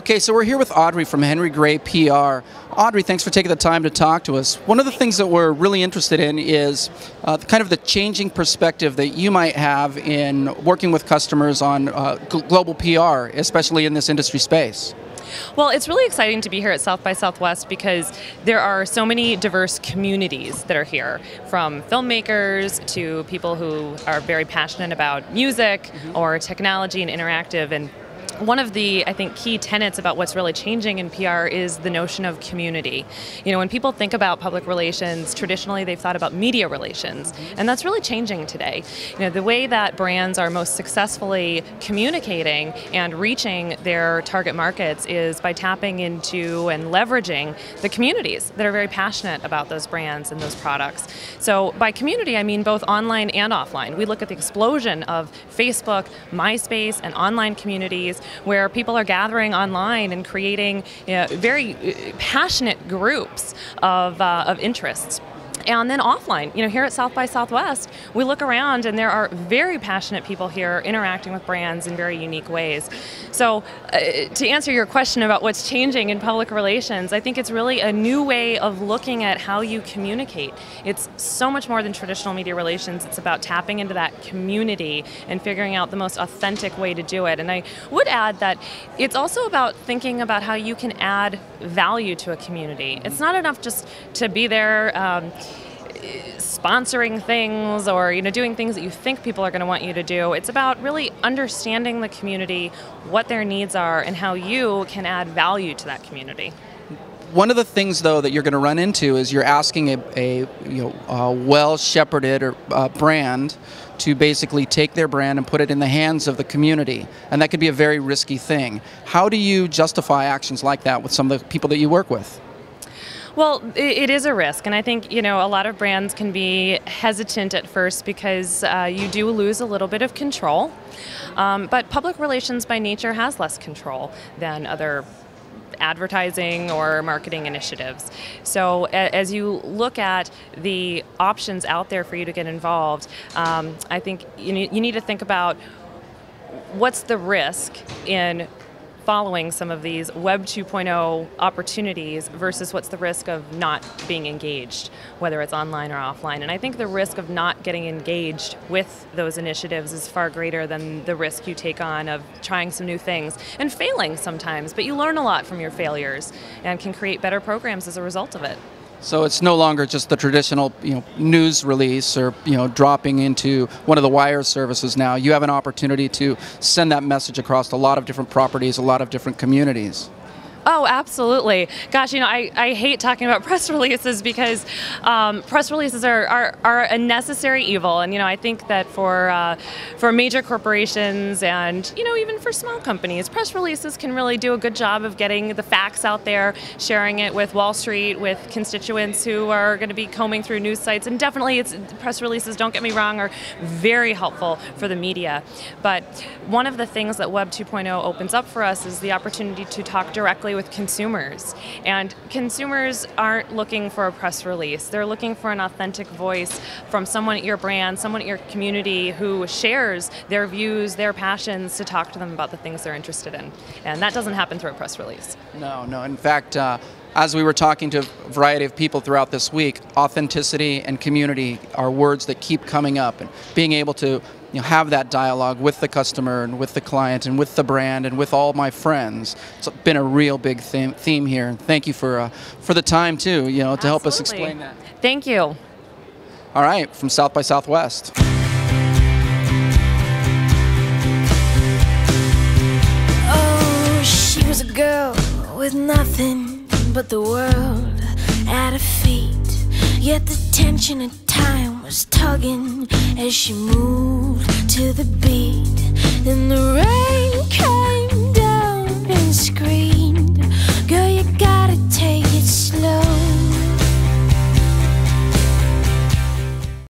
Okay, so we're here with Audrey from Henry Gray PR. Audrey, thanks for taking the time to talk to us. One of the things that we're really interested in is kind of the changing perspective that you might have in working with customers on global PR, especially in this industry space. Well, it's really exciting to be here at South by Southwest because there are so many diverse communities that are here, from filmmakers to people who are very passionate about music or technology and interactive. And one of the, I think, key tenets about what's really changing in PR is the notion of community. You know, when people think about public relations, traditionally they've thought about media relations, and that's really changing today. You know, the way that brands are most successfully communicating and reaching their target markets is by tapping into and leveraging the communities that are very passionate about those brands and those products. So by community, I mean both online and offline. We look at the explosion of Facebook, MySpace, and online communities where people are gathering online and creating very passionate groups of interests. And then offline, you know, here at South by Southwest, we look around and there are very passionate people here interacting with brands in very unique ways. So to answer your question about what's changing in public relations, I think it's really a new way of looking at how you communicate. It's so much more than traditional media relations. It's about tapping into that community and figuring out the most authentic way to do it. And I would add that it's also about thinking about how you can add value to a community. It's not enough just to be there sponsoring things or doing things that you think people are going to want you to do. It's about really understanding the community, what their needs are, and how you can add value to that community. One of the things, though, that you're going to run into is you're asking a well-shepherded brand to basically take their brand and put it in the hands of the community, and that could be a very risky thing. How do you justify actions like that with some of the people that you work with? Well, it is a risk, and I think a lot of brands can be hesitant at first because you do lose a little bit of control. But public relations by nature has less control than other advertising or marketing initiatives. So as you look at the options out there for you to get involved, I think you need to think about what's the risk in following some of these Web 2.0 opportunities versus what's the risk of not being engaged, whether it's online or offline. And I think the risk of not getting engaged with those initiatives is far greater than the risk you take on of trying some new things and failing sometimes, but you learn a lot from your failures and can create better programs as a result of it. So it's no longer just the traditional, news release or, dropping into one of the wire services now. You have an opportunity to send that message across a lot of different properties, a lot of different communities. Oh, absolutely. Gosh, I hate talking about press releases because press releases are a necessary evil. And, I think that for major corporations and, even for small companies, press releases can really do a good job of getting the facts out there, sharing it with Wall Street, with constituents who are going to be combing through news sites. And definitely press releases, don't get me wrong, are very helpful for the media. But one of the things that Web 2.0 opens up for us is the opportunity to talk directly with consumers. And consumers aren't looking for a press release. They're looking for an authentic voice from someone at your brand, someone at your community who shares their views, their passions, to talk to them about the things they're interested in. And that doesn't happen through a press release. No. In fact, as we were talking to a variety of people throughout this week, authenticity and community are words that keep coming up, and being able to have that dialogue with the customer and with the client and with the brand and with all my friends. It's been a real big theme here, and thank you for the time too, to help us explain that. Thank you. All right, from South by Southwest. Oh, she was a girl with nothing but the world at her feet. Yet the tension of time was tugging as she moved to the beat. Then the rain came down and screamed.